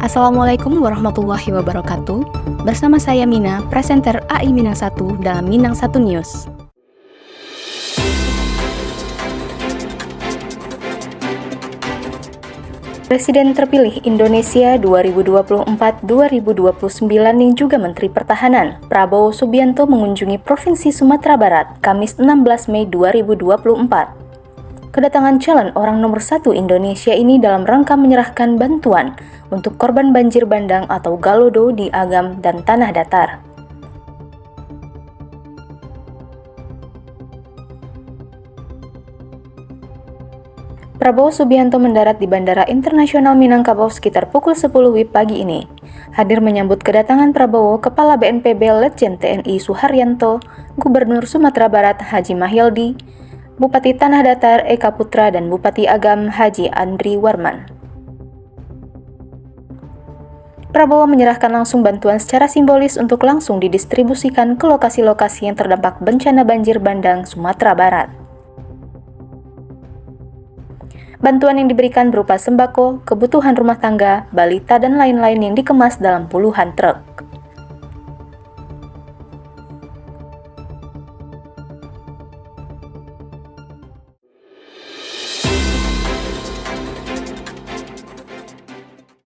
Assalamualaikum warahmatullahi wabarakatuh. Bersama saya Mina, presenter AI Minang 1 dalam Minang 1 News. Presiden terpilih Indonesia 2024-2029 yang juga Menteri Pertahanan, Prabowo Subianto mengunjungi Provinsi Sumatera Barat, Kamis 16 Mei 2024. Kedatangan calon orang nomor 1 Indonesia ini dalam rangka menyerahkan bantuan untuk korban banjir bandang atau Galodo di Agam dan Tanah Datar. Prabowo Subianto mendarat di Bandara Internasional Minangkabau sekitar pukul 10 WIB pagi ini. Hadir menyambut kedatangan Prabowo, Kepala BNPB Letjen TNI Suharyanto, Gubernur Sumatera Barat Haji Mahyildi, Bupati Tanah Datar Eka Putra, dan Bupati Agam Haji Andri Warman. Prabowo menyerahkan langsung bantuan secara simbolis untuk langsung didistribusikan ke lokasi-lokasi yang terdampak bencana banjir bandang Sumatera Barat. Bantuan yang diberikan berupa sembako, kebutuhan rumah tangga, balita, dan lain-lain yang dikemas dalam puluhan truk.